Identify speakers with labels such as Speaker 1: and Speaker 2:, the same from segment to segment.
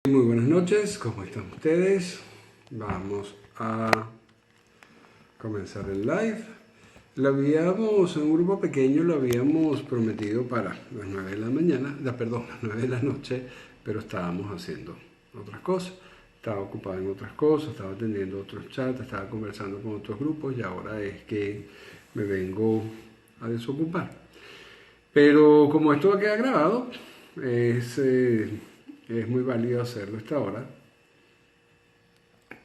Speaker 1: Muy buenas noches, ¿cómo están ustedes? Vamos a comenzar el live. En un grupo pequeño lo habíamos prometido para las 9 de la mañana, perdón, las 9 de la noche, pero estábamos haciendo otras cosas. Estaba ocupado en otras cosas, estaba atendiendo otros chats, estaba conversando con otros grupos y ahora es que me vengo a desocupar. Pero como esto va a quedar grabado, es muy válido hacerlo a esta hora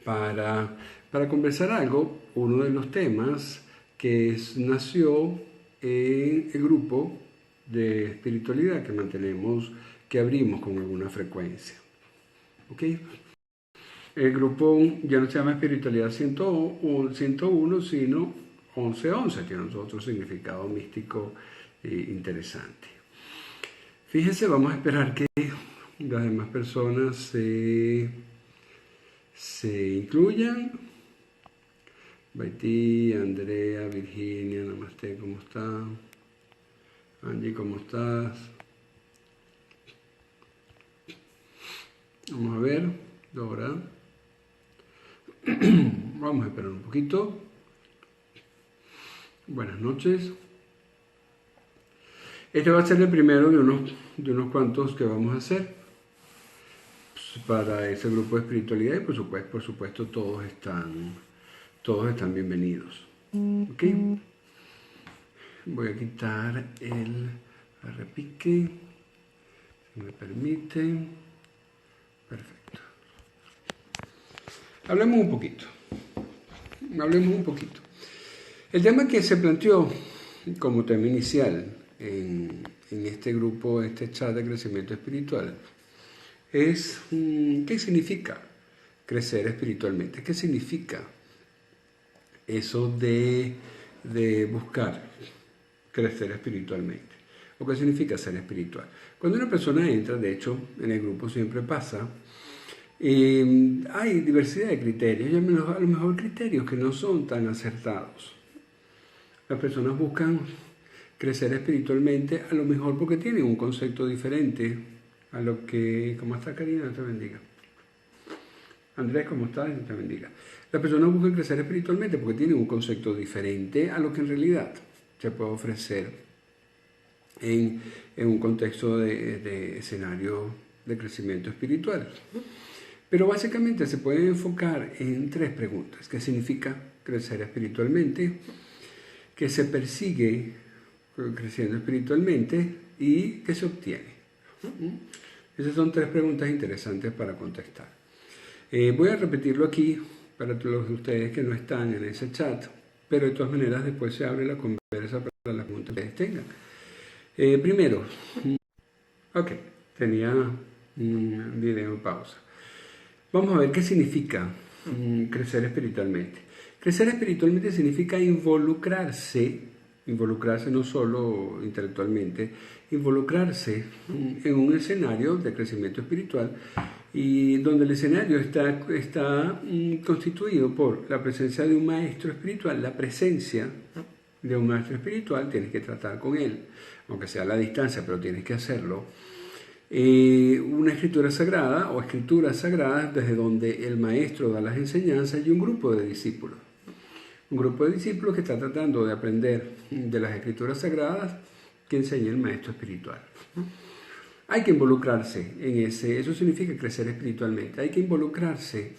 Speaker 1: para conversar algo. Uno de los temas que nació en el grupo de espiritualidad que mantenemos, que abrimos con alguna frecuencia. ¿Ok? El grupo ya no se llama espiritualidad 101, sino 1111, tiene otro significado místico interesante. Fíjense, vamos a esperar que las demás personas se incluyan. Baiti, Andrea, Virginia, namaste, ¿cómo está? Angie, ¿cómo estás? Vamos a ver, Dora. Vamos a esperar un poquito. Buenas noches. Este va a ser el primero de unos cuantos que vamos a hacer para ese grupo de espiritualidad y por supuesto todos están bienvenidos. ¿Ok? Voy a quitar el repique, si me permiten. Perfecto. Hablemos un poquito. El tema que se planteó como tema inicial en este grupo, este chat de crecimiento espiritual, es ¿qué significa crecer espiritualmente? ¿Qué significa eso de buscar crecer espiritualmente? ¿O qué significa ser espiritual? Cuando una persona entra, de hecho, en el grupo siempre pasa, hay diversidad de criterios, y a lo mejor criterios que no son tan acertados. Las personas buscan crecer espiritualmente, a lo mejor porque tienen un concepto diferente a lo que... ¿Cómo está, Karina? Dios te bendiga. Andrés, ¿cómo estás? Dios te bendiga. Las personas buscan crecer espiritualmente porque tienen un concepto diferente a lo que en realidad se puede ofrecer en un contexto de escenario de crecimiento espiritual. Pero básicamente se puede enfocar en tres preguntas. ¿Qué significa crecer espiritualmente? ¿Qué se persigue creciendo espiritualmente? ¿Y qué se obtiene? Esas son tres preguntas interesantes para contestar. Voy a repetirlo aquí para todos ustedes que no están en ese chat, pero de todas maneras después se abre la conversa para las preguntas que ustedes tengan. Primero, ok, tenía un video en pausa. Vamos a ver qué significa crecer espiritualmente. Crecer espiritualmente significa involucrarse no solo intelectualmente, involucrarse en un escenario de crecimiento espiritual y donde el escenario está constituido por la presencia de un maestro espiritual. La presencia de un maestro espiritual, tienes que tratar con él, aunque sea a la distancia, pero tienes que hacerlo. Una escritura sagrada o escrituras sagradas desde donde el maestro da las enseñanzas y un grupo de discípulos. Un grupo de discípulos que está tratando de aprender de las escrituras sagradas que enseña el maestro espiritual. Hay que involucrarse en eso significa crecer espiritualmente, hay que involucrarse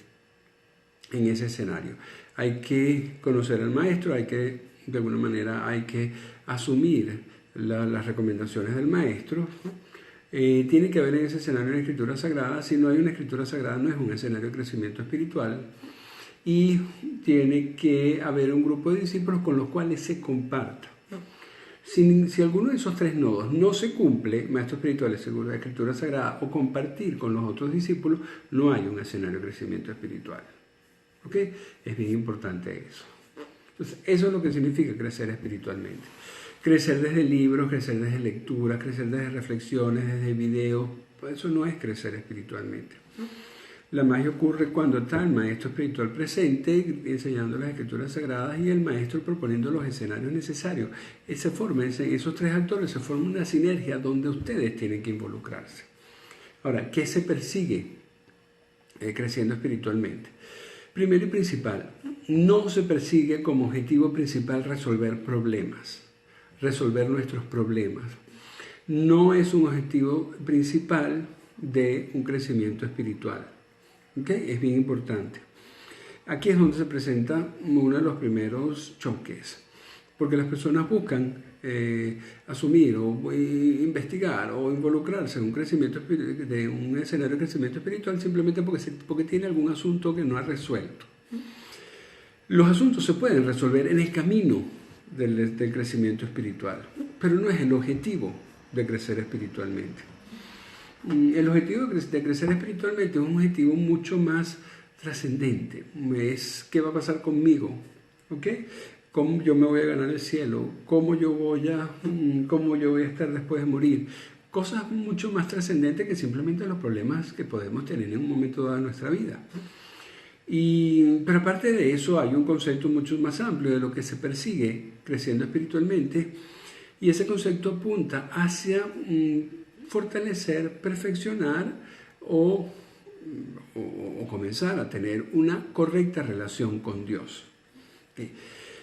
Speaker 1: en ese escenario. Hay que conocer al maestro, de alguna manera hay que asumir las recomendaciones del maestro. Tiene que haber en ese escenario una escritura sagrada. Si no hay una escritura sagrada, no es un escenario de crecimiento espiritual. Y tiene que haber un grupo de discípulos con los cuales se comparta. Si alguno de esos tres nodos no se cumple, maestro espiritual, seguro de escritura sagrada, o compartir con los otros discípulos, no hay un escenario de crecimiento espiritual. ¿Ok? Es bien importante eso. Entonces, eso es lo que significa crecer espiritualmente. Crecer desde libros, crecer desde lecturas, crecer desde reflexiones, desde videos, pues eso no es crecer espiritualmente. La magia ocurre cuando está el maestro espiritual presente, enseñando las escrituras sagradas y el maestro proponiendo los escenarios necesarios. Esos tres actores se forman una sinergia donde ustedes tienen que involucrarse. Ahora, ¿qué se persigue creciendo espiritualmente. Primero y principal, no se persigue como objetivo principal resolver problemas, resolver nuestros problemas. No es un objetivo principal de un crecimiento espiritual. ¿Okay? Es bien importante. Aquí es donde se presenta uno de los primeros choques, porque las personas buscan asumir o investigar o involucrarse en un escenario de crecimiento espiritual simplemente porque tiene algún asunto que no ha resuelto. Los asuntos se pueden resolver en el camino del crecimiento espiritual, pero no es el objetivo de crecer espiritualmente. El objetivo de crecer espiritualmente es un objetivo mucho más trascendente. Es qué va a pasar conmigo, ¿ok? Cómo yo me voy a ganar el cielo, cómo yo voy a estar después de morir. Cosas mucho más trascendentes que simplemente los problemas que podemos tener en un momento dado de nuestra vida. Pero aparte de eso hay un concepto mucho más amplio de lo que se persigue creciendo espiritualmente, y ese concepto apunta hacia fortalecer, perfeccionar o comenzar a tener una correcta relación con Dios.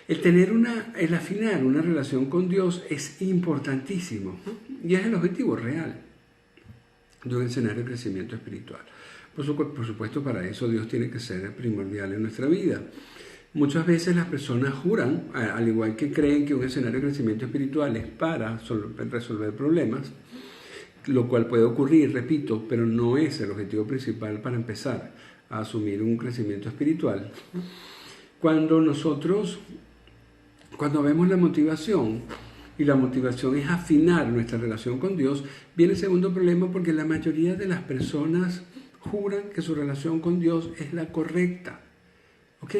Speaker 1: El afinar una relación con Dios es importantísimo y es el objetivo real de un escenario de crecimiento espiritual. Por supuesto, para eso Dios tiene que ser primordial en nuestra vida. Muchas veces las personas juran, al igual que creen que un escenario de crecimiento espiritual es para resolver problemas, lo cual puede ocurrir, repito, pero no es el objetivo principal para empezar a asumir un crecimiento espiritual. Cuando vemos la motivación, y la motivación es afinar nuestra relación con Dios, viene el segundo problema, porque la mayoría de las personas juran que su relación con Dios es la correcta. ¿Ok?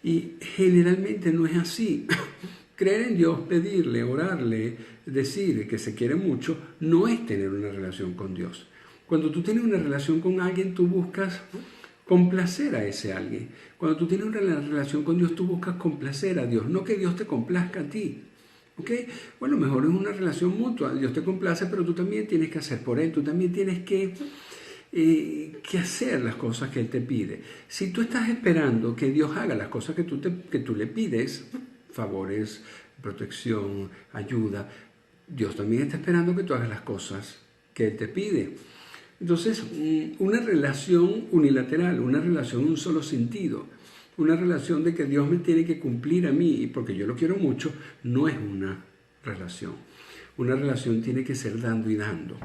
Speaker 1: Y generalmente no es así. Creer en Dios, pedirle, orarle, decir que se quiere mucho, no es tener una relación con Dios. Cuando tú tienes una relación con alguien, tú buscas complacer a ese alguien. Cuando tú tienes una relación con Dios, tú buscas complacer a Dios, no que Dios te complazca a ti. ¿Ok? Bueno, mejor es una relación mutua. Dios te complace, pero tú también tienes que hacer por Él. Tú también tienes que hacer las cosas que Él te pide. Si tú estás esperando que Dios haga las cosas que tú le pides, favores, protección, ayuda, Dios también está esperando que tú hagas las cosas que Él te pide. Entonces, una relación unilateral, una relación en un solo sentido, una relación de que Dios me tiene que cumplir a mí y porque yo lo quiero mucho, no es una relación. Una relación tiene que ser dando y dando.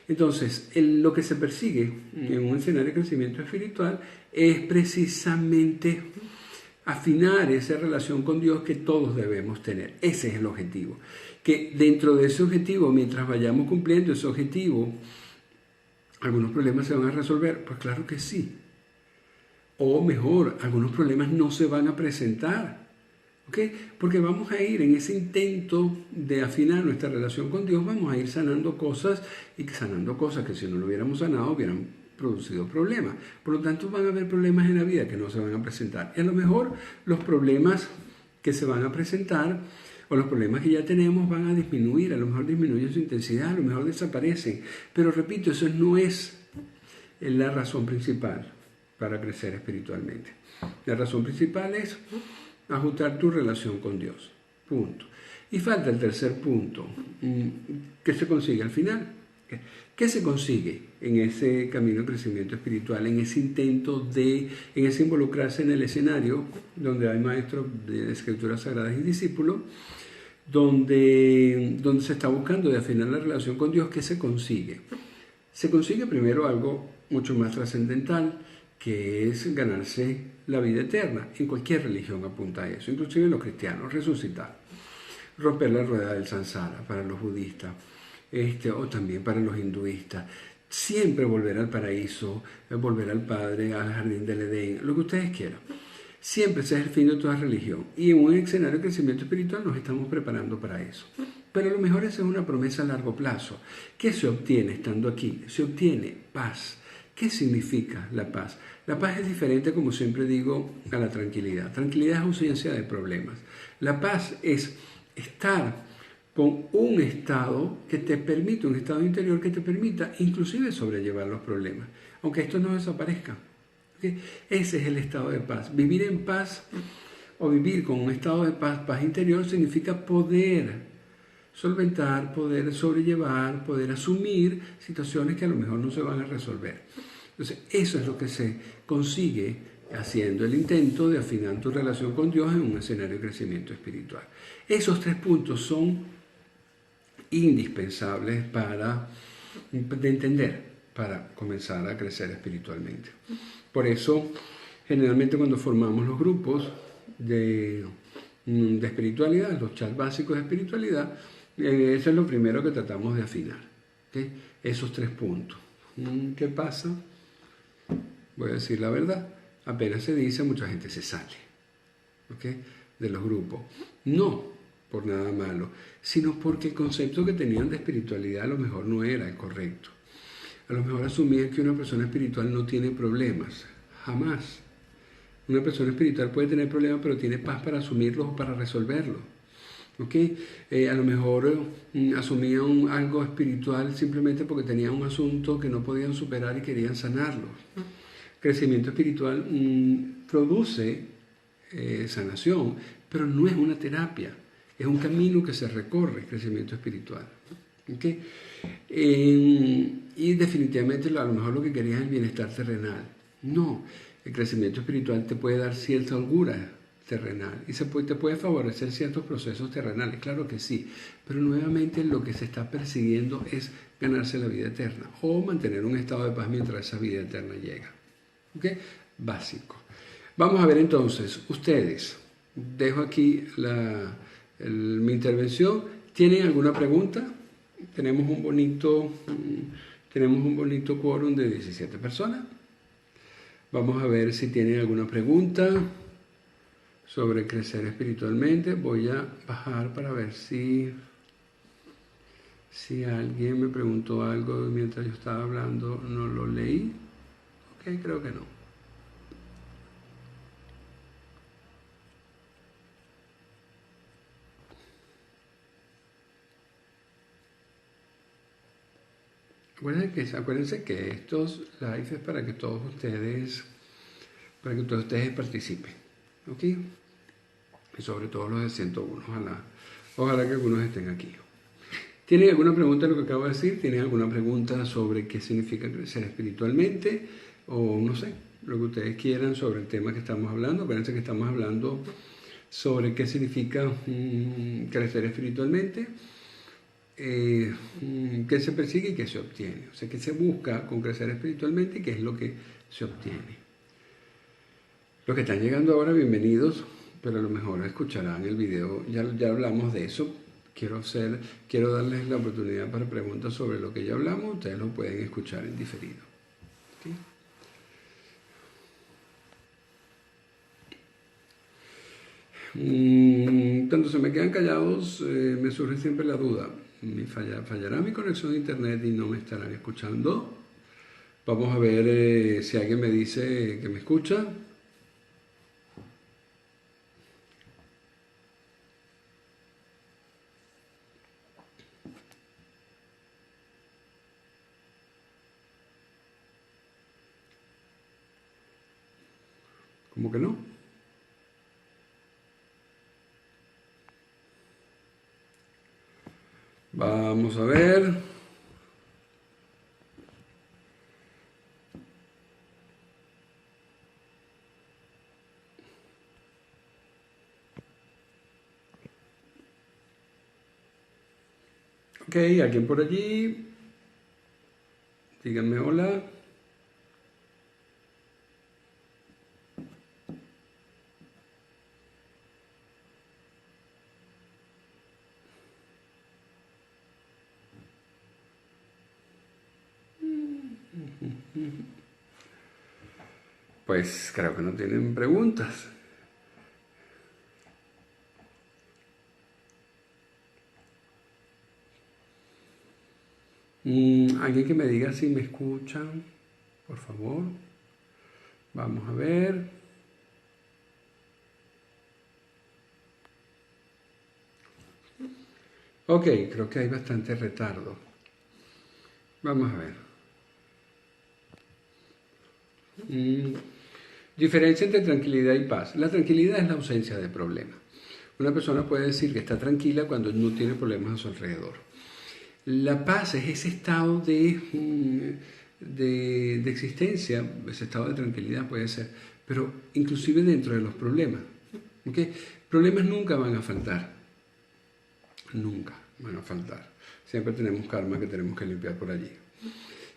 Speaker 1: Entonces, lo que se persigue en un escenario de crecimiento espiritual es precisamente afinar esa relación con Dios que todos debemos tener. Ese es el objetivo. Que dentro de ese objetivo, mientras vayamos cumpliendo ese objetivo, ¿algunos problemas se van a resolver? Pues claro que sí. O mejor, algunos problemas no se van a presentar. ¿Ok? Porque vamos a ir en ese intento de afinar nuestra relación con Dios, vamos a ir sanando cosas que si no lo hubiéramos sanado hubieran producido problemas. Por lo tanto, van a haber problemas en la vida que no se van a presentar. Y a lo mejor los problemas que se van a presentar o los problemas que ya tenemos van a disminuir, a lo mejor disminuyen su intensidad, a lo mejor desaparecen. Pero repito, eso no es la razón principal para crecer espiritualmente. La razón principal es ajustar tu relación con Dios. Punto. Y falta el tercer punto. ¿Qué se consigue al final? ¿Qué se consigue en ese camino de crecimiento espiritual, en ese intento en ese involucrarse en el escenario donde hay maestros de escrituras sagradas y discípulos, donde se está buscando de afinar la relación con Dios? ¿Qué se consigue? Se consigue primero algo mucho más trascendental, que es ganarse la vida eterna. En cualquier religión apunta a eso, inclusive los cristianos, resucitar, romper la rueda del samsara para los budistas, o también para los hinduistas, siempre volver al paraíso, volver al Padre, al jardín del Edén, lo que ustedes quieran. Siempre ese es el fin de toda religión, y en un escenario de crecimiento espiritual nos estamos preparando para eso. Pero lo mejor es una promesa a largo plazo. ¿Qué se obtiene estando aquí? Se obtiene paz. ¿Qué significa la paz? La paz es diferente, como siempre digo, a la tranquilidad. Tranquilidad es ausencia de problemas. La paz es estar con un estado que te permite, un estado interior que te permita inclusive sobrellevar los problemas, aunque estos no desaparezcan. ¿Ok? Ese es el estado de paz. Vivir en paz o vivir con un estado de paz, paz interior, significa poder solventar, poder sobrellevar, poder asumir situaciones que a lo mejor no se van a resolver. Entonces, eso es lo que se consigue haciendo el intento de afinar tu relación con Dios en un escenario de crecimiento espiritual. Esos 3 puntos son indispensables de entender para comenzar a crecer espiritualmente. Por eso, generalmente cuando formamos los grupos de espiritualidad, los chats básicos de espiritualidad, eso es lo primero que tratamos de afinar. ¿Okay? Esos 3 puntos. ¿Qué pasa? Voy a decir la verdad. Apenas se dice, mucha gente se sale, ¿okay? De los grupos. No por nada malo, sino porque el concepto que tenían de espiritualidad a lo mejor no era el correcto. A lo mejor asumían que una persona espiritual no tiene problemas. Jamás. Una persona espiritual puede tener problemas, pero tiene paz para asumirlos o para resolverlos. ¿Okay? A lo mejor asumían algo espiritual simplemente porque tenían un asunto que no podían superar y querían sanarlo. Crecimiento espiritual produce sanación, pero no es una terapia, es un camino que se recorre, crecimiento espiritual. ¿Okay? Y definitivamente a lo mejor lo que querías es el bienestar terrenal. No, el crecimiento espiritual te puede dar cierta holgura terrenal y te puede favorecer ciertos procesos terrenales, claro que sí, pero nuevamente lo que se está persiguiendo es ganarse la vida eterna o mantener un estado de paz mientras esa vida eterna llega. ¿Okay? Básico. Vamos a ver entonces, ustedes, dejo aquí mi intervención. ¿Tienen alguna pregunta? Tenemos un bonito quórum de 17 personas. Vamos a ver si tienen alguna pregunta sobre crecer espiritualmente. Voy a bajar para ver si alguien me preguntó algo mientras yo estaba hablando, no lo leí. Ok, creo que no. Acuérdense que estos lives es para que todos ustedes participen, ¿ok? Y sobre todo los de 101, ojalá que algunos estén aquí. ¿Tienen alguna pregunta de lo que acabo de decir? ¿Tienen alguna pregunta sobre qué significa crecer espiritualmente? O no sé, lo que ustedes quieran sobre el tema que estamos hablando. Acuérdense que estamos hablando sobre qué significa crecer espiritualmente. Qué se persigue y qué se obtiene. O sea, qué se busca con crecer espiritualmente y qué es lo que se obtiene. Los que están llegando ahora, bienvenidos, pero a lo mejor escucharán el video, ya hablamos de eso. Quiero darles la oportunidad para preguntas sobre lo que ya hablamos, ustedes lo pueden escuchar en diferido. ¿Okay? Cuando se me quedan callados, me surge siempre la duda. ¿Fallará mi conexión a internet y no me estarán escuchando? Vamos a ver si alguien me dice que me escucha. ¿Cómo que no? Vamos a ver. Ok, ¿alguien por allí? Díganme hola. Pues creo que no tienen preguntas. Alguien que me diga si me escuchan, por favor. Vamos a ver. Ok, creo que hay bastante retardo. Vamos a ver. Diferencia entre tranquilidad y paz. La tranquilidad es la ausencia de problemas. Una persona puede decir que está tranquila cuando no tiene problemas a su alrededor. La paz es ese estado de existencia, ese estado de tranquilidad puede ser, pero inclusive dentro de los problemas. ¿Okay? Problemas nunca van a faltar. Nunca van a faltar. Siempre tenemos karma que tenemos que limpiar por allí.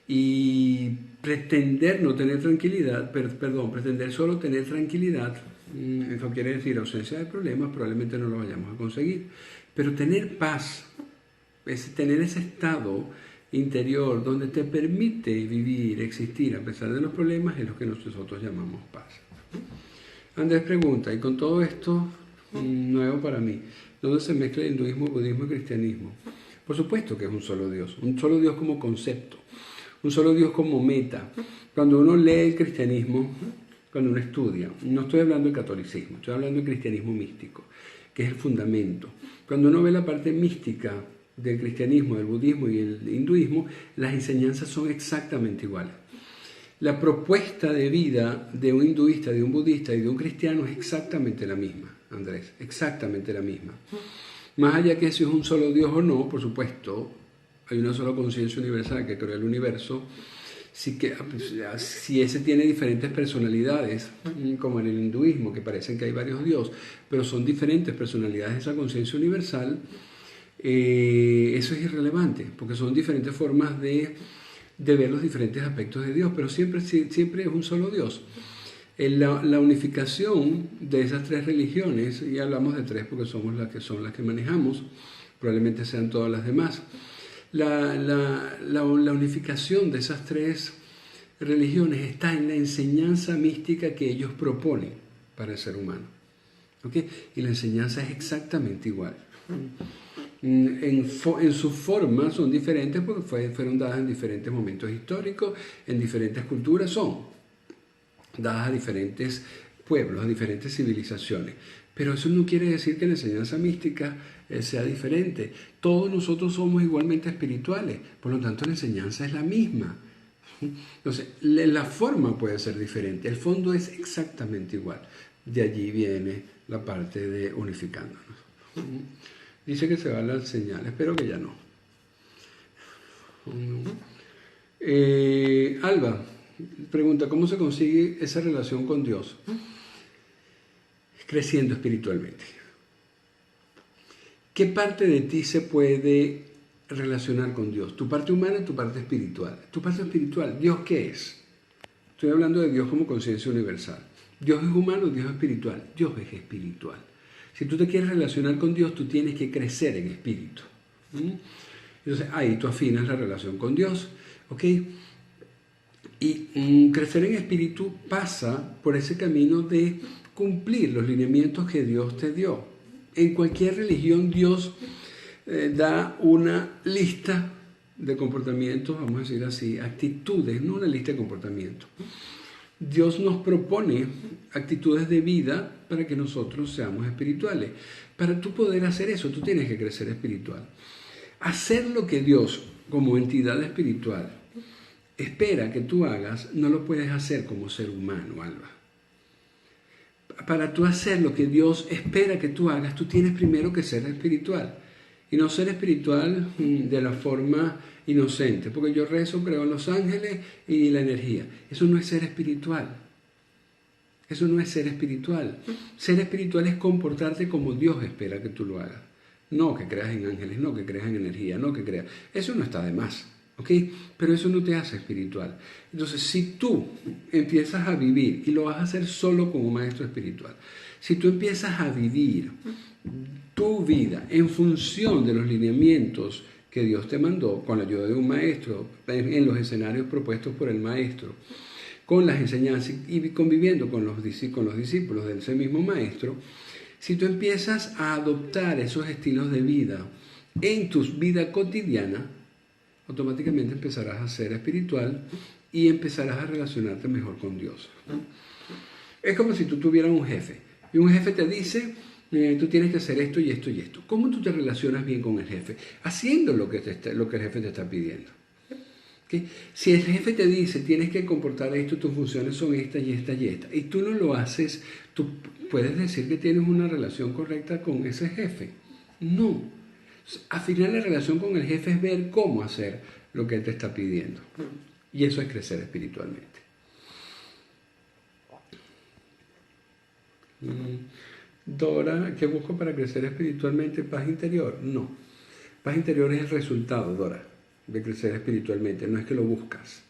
Speaker 1: Y pretender no tener tranquilidad, pretender solo tener tranquilidad, eso quiere decir ausencia de problemas, probablemente no lo vayamos a conseguir. Pero tener paz, tener ese estado interior donde te permite vivir, existir a pesar de los problemas, es lo que nosotros llamamos paz. Andrés pregunta, y con todo esto nuevo para mí, ¿dónde se mezcla el hinduismo, budismo y cristianismo? Por supuesto que es un solo Dios como concepto, un solo Dios como meta. Cuando uno lee el cristianismo, cuando uno estudia, no estoy hablando de catolicismo, estoy hablando de cristianismo místico, que es el fundamento. Cuando uno ve la parte mística del cristianismo, del budismo y el hinduismo, las enseñanzas son exactamente iguales. La propuesta de vida de un hinduista, de un budista y de un cristiano es exactamente la misma, Andrés, exactamente la misma. Más allá que si es un solo Dios o no, por supuesto, hay una sola conciencia universal que creó el universo. Si ese tiene diferentes personalidades, como en el hinduismo, que parecen que hay varios dioses, pero son diferentes personalidades de esa conciencia universal, eso es irrelevante, porque son diferentes formas de ver los diferentes aspectos de Dios, pero siempre es un solo Dios. La unificación de esas tres religiones, y hablamos de tres porque son las que manejamos, probablemente sean todas las demás. La unificación de esas tres religiones está en la enseñanza mística que ellos proponen para el ser humano. ¿Okay? Y la enseñanza es exactamente igual. En su forma son diferentes porque fueron dadas en diferentes momentos históricos, en diferentes culturas, son dadas a diferentes pueblos, a diferentes civilizaciones. Pero eso no quiere decir que la enseñanza mística sea diferente. Todos nosotros somos igualmente espirituales, por lo tanto la enseñanza es la misma. Entonces, la forma puede ser diferente, el fondo es exactamente igual. De allí viene la parte de unificándonos. Dice que se va la señal, espero que ya no. Alba pregunta, ¿cómo se consigue esa relación con Dios? Creciendo espiritualmente. ¿Qué parte de ti se puede relacionar con Dios? Tu parte humana y tu parte espiritual. Tu parte espiritual, ¿Dios qué es? Estoy hablando de Dios como conciencia universal. Dios es humano, Dios es espiritual. Dios es espiritual. Si tú te quieres relacionar con Dios, tú tienes que crecer en espíritu. Entonces, ahí tú afinas la relación con Dios. ¿Ok? Y crecer en espíritu pasa por ese camino de cumplir los lineamientos que Dios te dio. En cualquier religión Dios da una lista de comportamientos, vamos a decir así, actitudes, no una lista de comportamientos. Dios nos propone actitudes de vida para que nosotros seamos espirituales. Para tú poder hacer eso, tú tienes que crecer espiritual. Hacer lo que Dios, como entidad espiritual, espera que tú hagas, no lo puedes hacer como ser humano, Alba. Para tú hacer lo que Dios espera que tú hagas, tú tienes primero que ser espiritual. Y no ser espiritual de la forma inocente, porque yo rezo, creo en los ángeles y la energía. Eso no es ser espiritual. Eso no es ser espiritual. Ser espiritual es comportarte como Dios espera que tú lo hagas. No que creas en ángeles, no que creas en energía, no que creas. Eso no está de más. ¿Ok? Pero eso no te hace espiritual. Entonces, si tú empiezas a vivir, y lo vas a hacer solo como maestro espiritual, si tú empiezas a vivir tu vida en función de los lineamientos que Dios te mandó, con la ayuda de un maestro, en los escenarios propuestos por el maestro, con las enseñanzas y conviviendo con los discípulos de ese mismo maestro, si tú empiezas a adoptar esos estilos de vida en tu vida cotidiana, automáticamente empezarás a ser espiritual y empezarás a relacionarte mejor con Dios. Es como si tú tuvieras un jefe y un jefe te dice, tú tienes que hacer esto y esto y esto. ¿Cómo tú te relacionas bien con el jefe? Haciendo lo que el jefe te está pidiendo. ¿Ok? Si el jefe te dice, tienes que comportar esto, tus funciones son estas y estas y estas, y tú no lo haces, tú puedes decir que tienes una relación correcta con ese jefe. No. Al final la relación con el jefe es ver cómo hacer lo que él te está pidiendo. Y eso es crecer espiritualmente. Dora, ¿qué busco para crecer espiritualmente? ¿Paz interior? No. Paz interior es el resultado, Dora, de crecer espiritualmente, no es que lo buscas.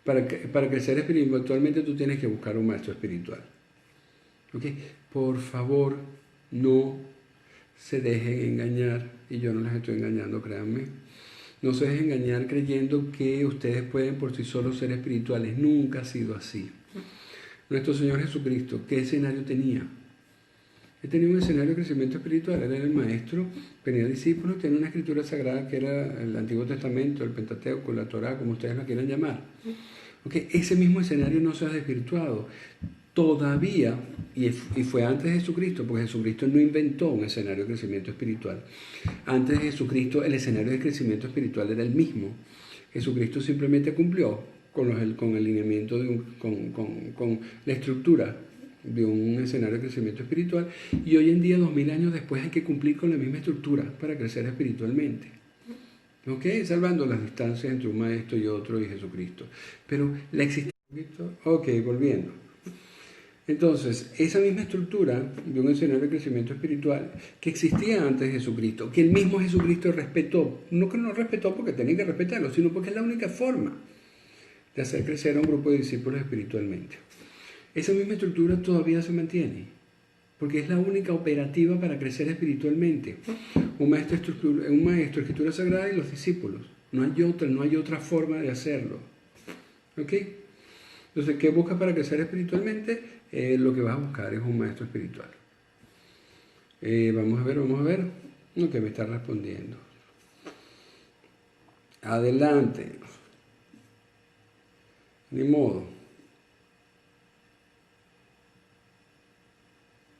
Speaker 1: Para crecer espiritualmente tú tienes que buscar un maestro espiritual. ¿Ok? Por favor, no se dejen engañar, y yo no les estoy engañando, créanme. No se dejen engañar creyendo que ustedes pueden por sí solos ser espirituales. Nunca ha sido así. Nuestro Señor Jesucristo, ¿qué escenario tenía? Él tenía un escenario de crecimiento espiritual, él era el maestro, tenía discípulos, tenía una escritura sagrada que era el Antiguo Testamento, el Pentateuco, la Torá, como ustedes la quieran llamar. Okay, ese mismo escenario no se ha desvirtuado. Todavía, y fue antes de Jesucristo, porque Jesucristo no inventó un escenario de crecimiento espiritual. Antes de Jesucristo el escenario de crecimiento espiritual era el mismo. Jesucristo simplemente cumplió con el lineamiento, con la estructura de un escenario de crecimiento espiritual, y hoy en día, 2000 años después, hay que cumplir con la misma estructura para crecer espiritualmente. ¿Ok? Salvando las distancias entre un maestro y otro y Jesucristo. Pero la existencia... Ok, volviendo. Entonces, esa misma estructura de un escenario de crecimiento espiritual que existía antes de Jesucristo, que el mismo Jesucristo respetó, no que no respetó porque tenía que respetarlo, sino porque es la única forma de hacer crecer a un grupo de discípulos espiritualmente. Esa misma estructura todavía se mantiene, porque es la única operativa para crecer espiritualmente. Un maestro de escritura sagrada y los discípulos. No hay otra forma de hacerlo. ¿Ok? Entonces, ¿qué buscas para crecer espiritualmente? Lo que vas a buscar es un maestro espiritual. Vamos a ver. No, que me está respondiendo. Adelante. Ni modo.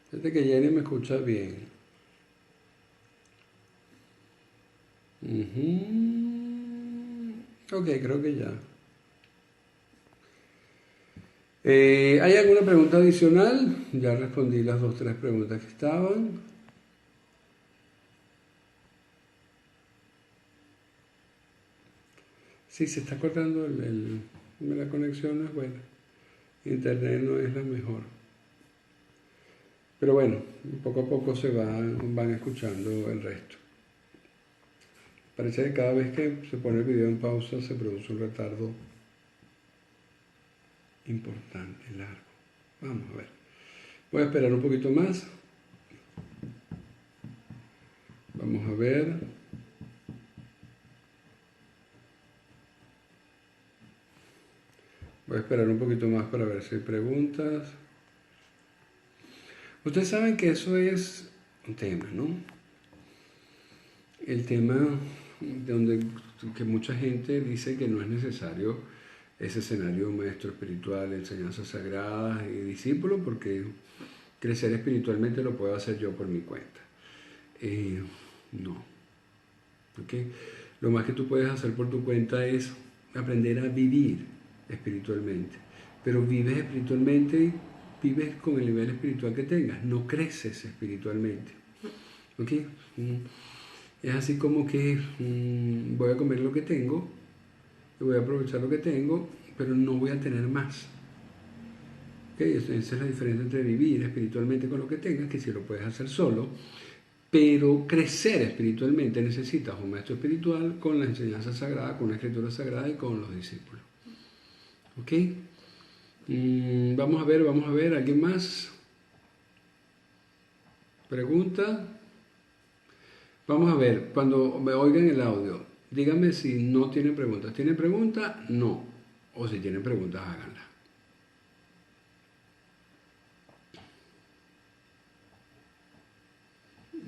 Speaker 1: Fíjate que Jenny me escucha bien. Ok, creo que ya. ¿Hay alguna pregunta adicional? Ya respondí las 2 o 3 preguntas que estaban. Sí, se está cortando la conexión, no es buena. Internet no es la mejor. Pero bueno, poco a poco van escuchando el resto. Parece que cada vez que se pone el video en pausa se produce un retardo importante, largo. Vamos a ver. Voy a esperar un poquito más. Vamos a ver. Voy a esperar un poquito más para ver si hay preguntas. Ustedes saben que eso es un tema, ¿no? El tema que mucha gente dice que no es necesario ese escenario maestro espiritual, enseñanzas sagradas y discípulo, porque crecer espiritualmente lo puedo hacer yo por mi cuenta. No. ¿Okay? Lo más que tú puedes hacer por tu cuenta es aprender a vivir espiritualmente. Pero vives espiritualmente y vives con el nivel espiritual que tengas. No creces espiritualmente. ¿Ok? Es así como que voy a comer lo que tengo, voy a aprovechar lo que tengo, pero no voy a tener más. ¿Okay? Esa es la diferencia entre vivir espiritualmente con lo que tengas, que si lo puedes hacer solo, pero crecer espiritualmente necesitas un maestro espiritual con la enseñanza sagrada, con la escritura sagrada y con los discípulos. ¿Ok? Vamos a ver, ¿alguien más? ¿Pregunta? Vamos a ver, cuando me oigan el audio, díganme si no tienen preguntas. ¿Tienen preguntas? No. O si tienen preguntas, háganlas.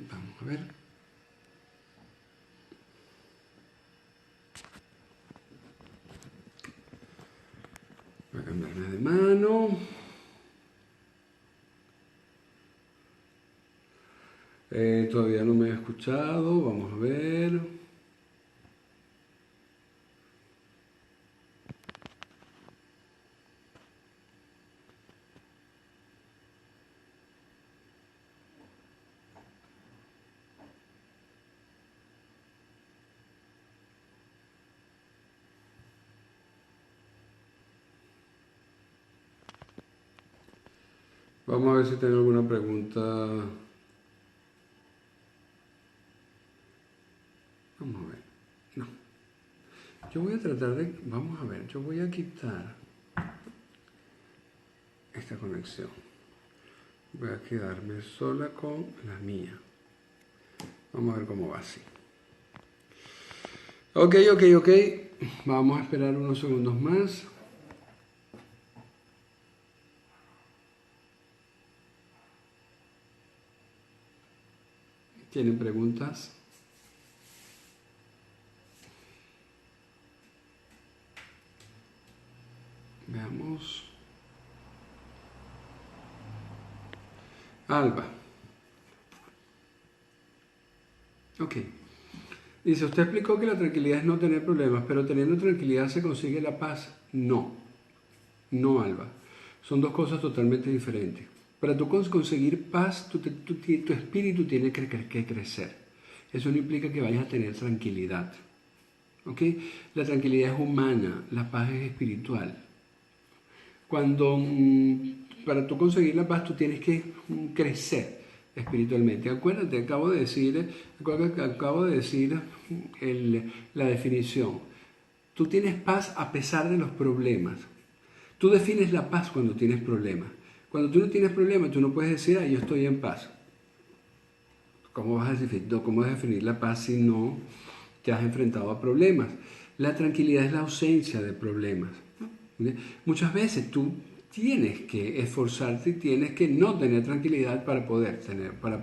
Speaker 1: Vamos a ver. Voy a cambiarme de mano. Todavía no me he escuchado. Vamos a ver. Vamos a ver si tengo alguna pregunta. Vamos a ver. No. Yo voy a tratar de... Vamos a ver, yo voy a quitar esta conexión. Voy a quedarme sola con la mía. Vamos a ver cómo va así. Ok. Vamos a esperar unos segundos más. ¿Tienen preguntas? Veamos. Alba. Ok. Dice, usted explicó que la tranquilidad es no tener problemas, pero teniendo tranquilidad se consigue la paz. No, no, Alba. Son dos cosas totalmente diferentes. Para tú conseguir paz, tu espíritu tiene que crecer. Eso no implica que vayas a tener tranquilidad. ¿Ok? La tranquilidad es humana, la paz es espiritual. Cuando para tú conseguir la paz, tú tienes que crecer espiritualmente. Acuérdate, acabo de decir la definición. Tú tienes paz a pesar de los problemas. Tú defines la paz cuando tienes problemas. Cuando tú no tienes problemas, tú no puedes decir, yo estoy en paz. ¿Cómo vas a definir la paz si no te has enfrentado a problemas? La tranquilidad es la ausencia de problemas. Muchas veces tú tienes que esforzarte y tienes que no tener tranquilidad para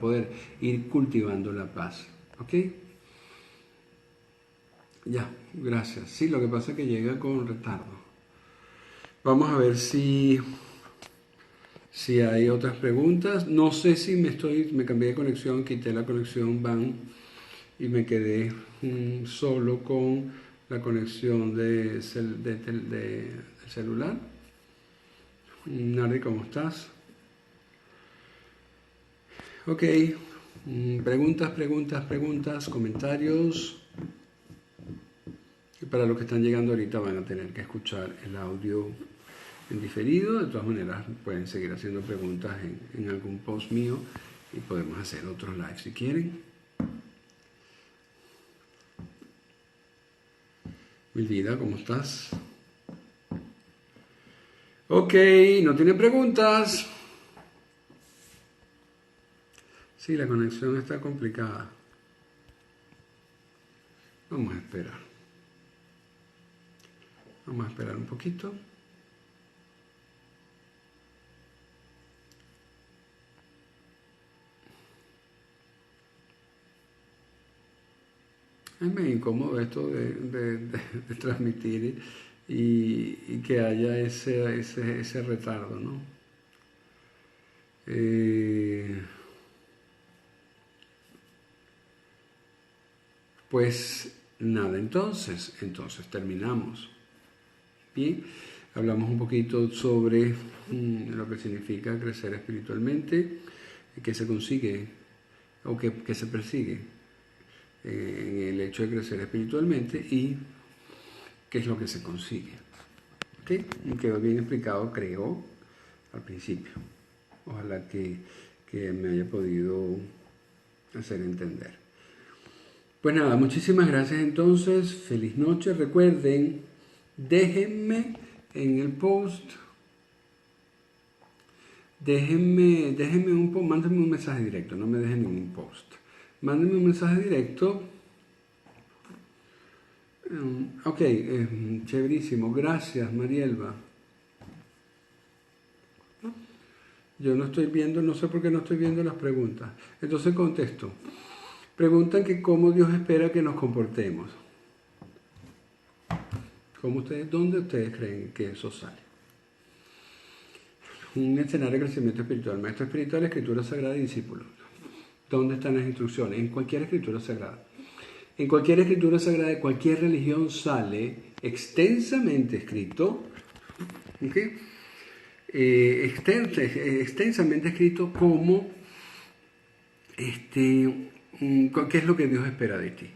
Speaker 1: poder ir cultivando la paz. ¿Ok? Ya, gracias. Sí, lo que pasa es que llega con retardo. Vamos a ver si hay otras preguntas. No sé si me cambié de conexión, quité la conexión WAN y me quedé solo con la conexión del celular. Nardi, ¿cómo estás? Ok, preguntas, comentarios. Y para los que están llegando ahorita van a tener que escuchar el audio en diferido. De todas maneras, pueden seguir haciendo preguntas en algún post mío y podemos hacer otros live si quieren. Milvida, ¿cómo estás? Ok, ¿no tiene preguntas? Sí, la conexión está complicada. Vamos a esperar. Vamos a esperar un poquito. Es medio incómodo esto de transmitir y que haya ese retardo, ¿no? Pues nada, entonces terminamos. Bien, hablamos un poquito sobre lo que significa crecer espiritualmente, qué se consigue o qué se persigue en el hecho de crecer espiritualmente y qué es lo que se consigue. ¿Ok? Y quedó bien explicado, creo, al principio. Ojalá que me haya podido hacer entender. Pues nada, muchísimas gracias entonces. Feliz noche. Recuerden, déjenme en el post. Déjenme mándenme un mensaje directo, no me dejen ningún post. Mándenme un mensaje directo. Ok, chéverísimo. Gracias, Marielba. Yo no estoy viendo, no sé por qué no estoy viendo las preguntas. Entonces contesto. Preguntan que cómo Dios espera que nos comportemos. ¿Dónde ustedes creen que eso sale? Un escenario de crecimiento espiritual. Maestro espiritual, escritura sagrada y discípulo. ¿Dónde están las instrucciones? En cualquier escritura sagrada. En cualquier escritura sagrada de cualquier religión sale extensamente escrito, ¿okay? Extensamente escrito como qué es lo que Dios espera de ti.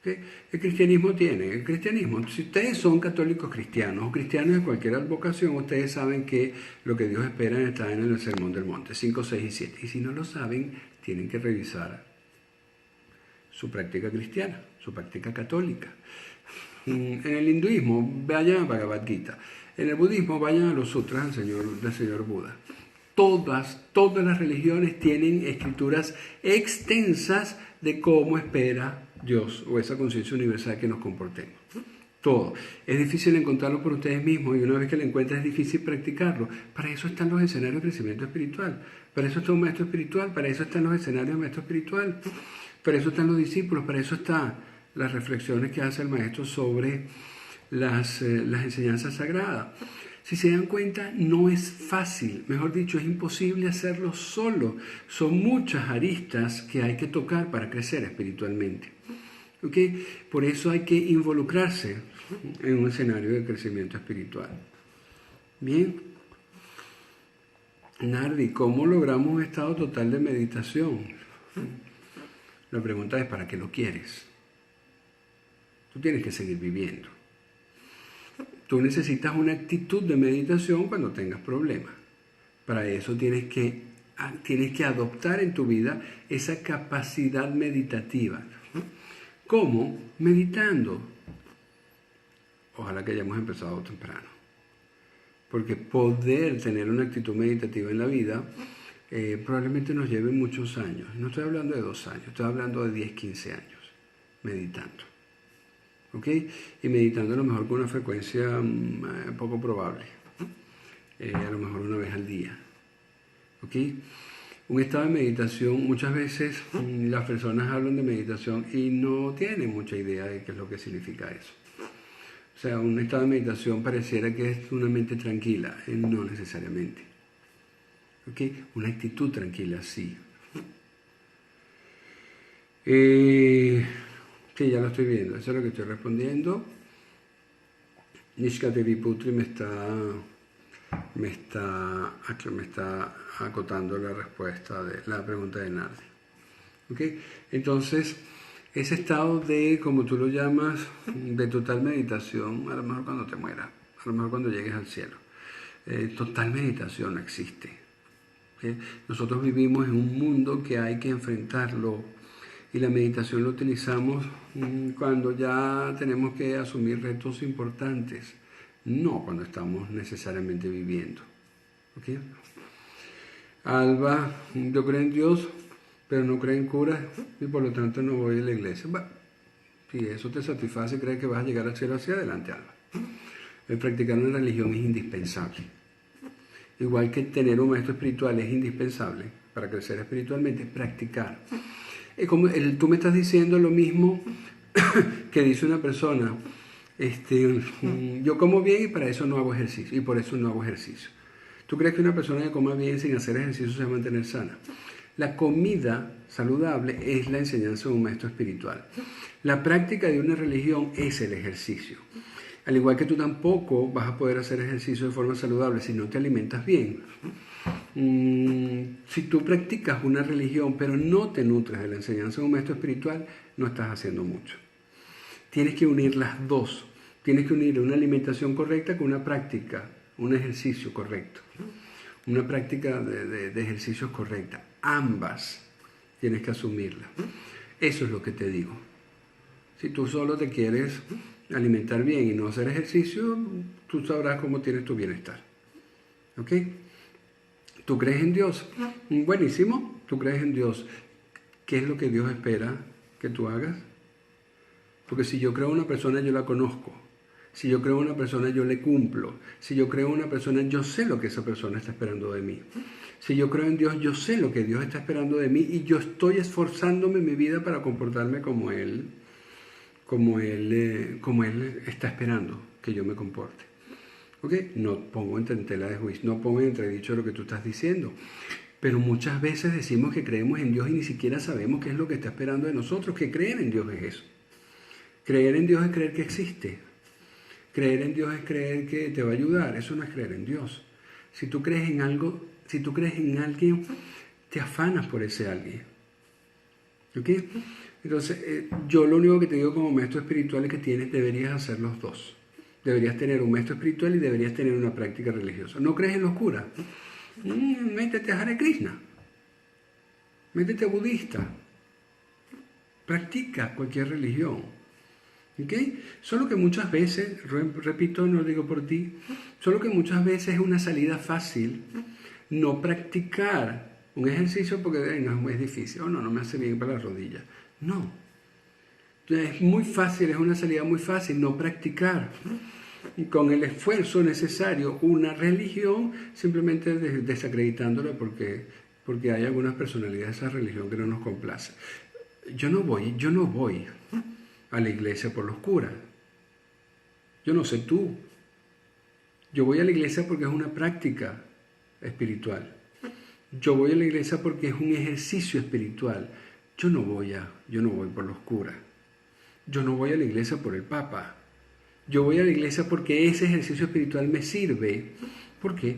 Speaker 1: ¿Okay? El cristianismo, si ustedes son católicos cristianos o cristianos de cualquier vocación, ustedes saben que lo que Dios espera está en el Sermón del Monte, 5, 6 y 7. Y si no lo saben, tienen que revisar su práctica cristiana, su práctica católica. En el hinduismo, vayan a Bhagavad Gita. En el budismo, vayan a los sutras del señor Buda. Todas las religiones tienen escrituras extensas de cómo espera Dios o esa conciencia universal que nos comportemos. Todo. Es difícil encontrarlo por ustedes mismos y una vez que lo encuentran es difícil practicarlo. Para eso están los escenarios de crecimiento espiritual. Para eso está un maestro espiritual. Para eso están los escenarios de maestro espiritual. Para eso están los discípulos. Para eso están las reflexiones que hace el maestro sobre las enseñanzas sagradas. Si se dan cuenta, no es fácil, mejor dicho, es imposible hacerlo solo. Son muchas aristas que hay que tocar para crecer espiritualmente. ¿Okay? Por eso hay que involucrarse en un escenario de crecimiento espiritual. Bien. Nardi, ¿cómo logramos un estado total de meditación? La pregunta es, ¿para qué lo quieres? Tú tienes que seguir viviendo. Tú necesitas una actitud de meditación cuando tengas problemas. Para eso tienes que adoptar en tu vida esa capacidad meditativa. ¿Cómo? Meditando. Ojalá que hayamos empezado temprano. Porque poder tener una actitud meditativa en la vida probablemente nos lleve muchos años. No estoy hablando de 2 años, estoy hablando de 10, 15 años meditando. ¿Okay? Y meditando a lo mejor con una frecuencia poco probable, a lo mejor una vez al día. ¿Okay? Un estado de meditación, muchas veces las personas hablan de meditación y no tienen mucha idea de qué es lo que significa eso. O sea, un estado de meditación pareciera que es una mente tranquila, no necesariamente. ¿Okay? Una actitud tranquila, sí. Sí, ya lo estoy viendo, eso es lo que estoy respondiendo. Nishkadevi Putri me está acotando la respuesta de la pregunta de Nardi. ¿Okay? Entonces, ese estado de, como tú lo llamas, de total meditación, a lo mejor cuando te mueras, a lo mejor cuando llegues al cielo. Total meditación no existe. ¿Okay? Nosotros vivimos en un mundo que hay que enfrentarlo. Y la meditación lo utilizamos cuando ya tenemos que asumir retos importantes, no cuando estamos necesariamente viviendo. ¿Okay? Alba, yo creo en Dios, pero no creo en curas y por lo tanto no voy a la iglesia. Bueno, si eso te satisface, crees que vas a llegar al cielo, hacia adelante, Alba. El practicar una religión es indispensable. Igual que tener un maestro espiritual es indispensable para crecer espiritualmente, practicar. Como tú me estás diciendo lo mismo que dice una persona, yo como bien y para eso no hago ejercicio, y por eso no hago ejercicio. ¿Tú crees que una persona que coma bien sin hacer ejercicio se va a mantener sana? La comida saludable es la enseñanza de un maestro espiritual. La práctica de una religión es el ejercicio. Al igual que tú tampoco vas a poder hacer ejercicio de forma saludable si no te alimentas bien. Si tú practicas una religión pero no te nutres de la enseñanza de un maestro espiritual, no estás haciendo mucho. Tienes que unir las dos. Tienes que unir una alimentación correcta con una práctica, un ejercicio correcto. Una práctica de ejercicios correcta. Ambas tienes que asumirlas. Eso es lo que te digo. Si tú solo te quieres alimentar bien y no hacer ejercicio, tú sabrás cómo tienes tu bienestar. ¿Ok? ¿Tú crees en Dios? Buenísimo, tú crees en Dios. ¿Qué es lo que Dios espera que tú hagas? Porque si yo creo en una persona, yo la conozco. Si yo creo en una persona, yo le cumplo. Si yo creo en una persona, yo sé lo que esa persona está esperando de mí. Si yo creo en Dios, yo sé lo que Dios está esperando de mí y yo estoy esforzándome en mi vida para comportarme como Él está esperando que yo me comporte. ¿Okay? No pongo en tela de juicio, no pongo en entredicho lo que tú estás diciendo. Pero muchas veces decimos que creemos en Dios y ni siquiera sabemos qué es lo que está esperando de nosotros. Que creer en Dios es eso. Creer en Dios es creer que existe. Creer en Dios es creer que te va a ayudar. Eso no es creer en Dios. Si tú crees en algo, si tú crees en alguien, te afanas por ese alguien. ¿Okay? Entonces, yo lo único que te digo como maestro espiritual es que deberías hacer los dos. Deberías tener un maestro espiritual y deberías tener una práctica religiosa. ¿No crees en los curas? Métete a Hare Krishna. Métete a budista. Practica cualquier religión. ¿Ok? Solo que muchas veces, repito, no lo digo por ti, solo que muchas veces es una salida fácil no practicar un ejercicio porque no es difícil, o no me hace bien para las rodillas. No. Es muy fácil, es una salida muy fácil no practicar. Y con el esfuerzo necesario una religión, simplemente desacreditándola porque hay algunas personalidades de esa religión que no nos complace. Yo no voy a la iglesia por los curas. Yo no sé tú. Yo voy a la iglesia porque es una práctica espiritual. Yo voy a la iglesia porque es un ejercicio espiritual. Yo no voy por los curas. Yo no voy a la iglesia por el Papa. Yo voy a la iglesia porque ese ejercicio espiritual me sirve. ¿Por qué?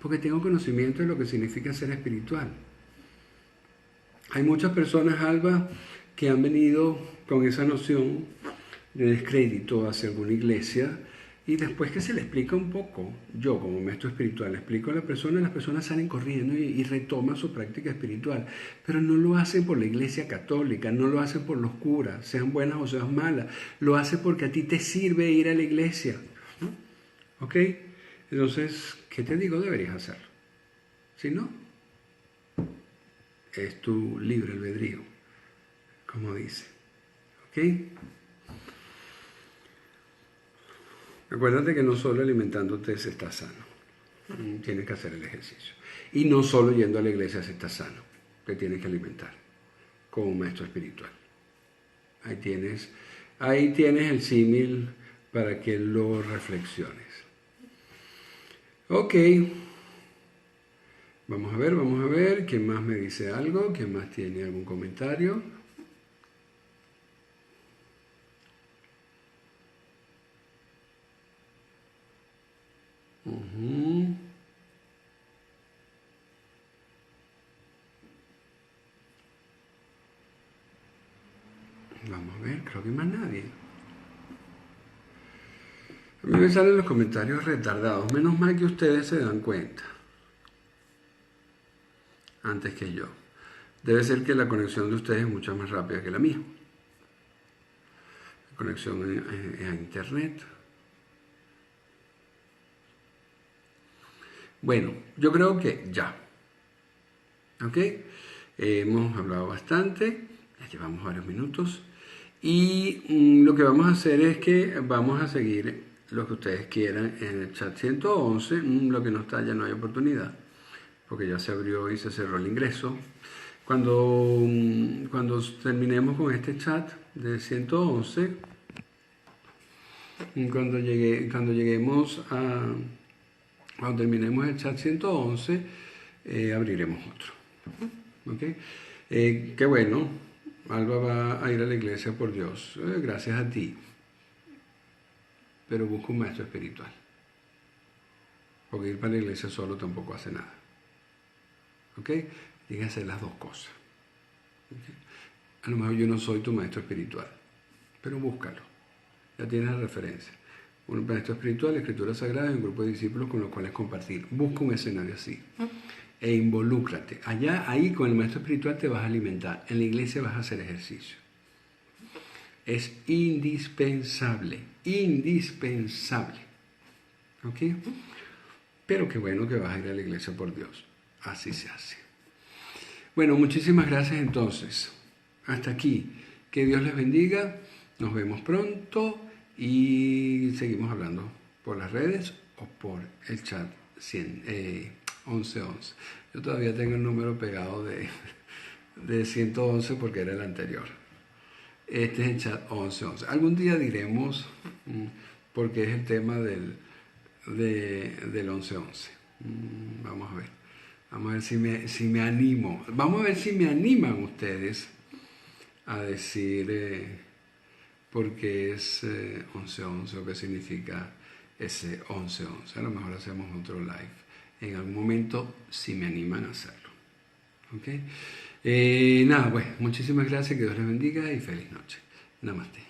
Speaker 1: Porque tengo conocimiento de lo que significa ser espiritual. Hay muchas personas, Alba, que han venido con esa noción de descrédito hacia alguna iglesia y después que se le explica un poco, yo como maestro espiritual le explico a la persona, las personas salen corriendo y retoman su práctica espiritual, pero no lo hacen por la iglesia católica, no lo hacen por los curas, sean buenas o sean malas, lo hacen porque a ti te sirve ir a la iglesia. ¿Ok? Entonces, ¿qué te digo? Deberías hacerlo. Si no, es tu libre albedrío, como dice. ¿Ok? Acuérdate que no solo alimentándote se está sano, tienes que hacer el ejercicio. Y no solo yendo a la iglesia se está sano, te tienes que alimentar como un maestro espiritual. Ahí tienes el símil para que lo reflexiones. Ok, vamos a ver, ¿quién más me dice algo? ¿Quién más tiene algún comentario? Vamos a ver, creo que más nadie. A mí me salen los comentarios retardados. Menos mal que ustedes se dan cuenta. Antes que yo. Debe ser que la conexión de ustedes es mucho más rápida que la mía. La conexión a internet. Bueno, yo creo que ya. ¿Ok? Hemos hablado bastante. Ya llevamos varios minutos. Y lo que vamos a hacer es que vamos a seguir lo que ustedes quieran en el chat 111. Lo que no está, ya no hay oportunidad, porque ya se abrió y se cerró el ingreso. Cuando terminemos con este chat de 111, cuando terminemos el chat 111, abriremos otro. ¿Okay? Qué bueno. Alba va a ir a la iglesia por Dios, gracias a ti. Pero busca un maestro espiritual. Porque ir para la iglesia solo tampoco hace nada. ¿Ok? Tienes que hacer las dos cosas. ¿Okay? A lo mejor yo no soy tu maestro espiritual, pero búscalo. Ya tienes la referencia. Un maestro espiritual, escritura sagrada y un grupo de discípulos con los cuales compartir. Busca un escenario así. E involúcrate. Ahí con el maestro espiritual te vas a alimentar. En la iglesia vas a hacer ejercicio. Es indispensable. Indispensable. ¿Ok? Pero qué bueno que vas a ir a la iglesia por Dios. Así se hace. Bueno, muchísimas gracias entonces. Hasta aquí. Que Dios les bendiga. Nos vemos pronto y seguimos hablando por las redes o por el chat 1111. Yo todavía tengo el número pegado de 111 porque era el anterior. Este es el chat 1111. Algún día diremos porque es el tema del 1111. Vamos a ver. Vamos a ver si me animo. Vamos a ver si me animan ustedes a decir por qué es 1111 o qué significa ese 1111. A lo mejor hacemos otro live en algún momento si me animan a hacerlo. ¿Ok? Nada, pues muchísimas gracias, que Dios les bendiga y feliz noche. Namaste.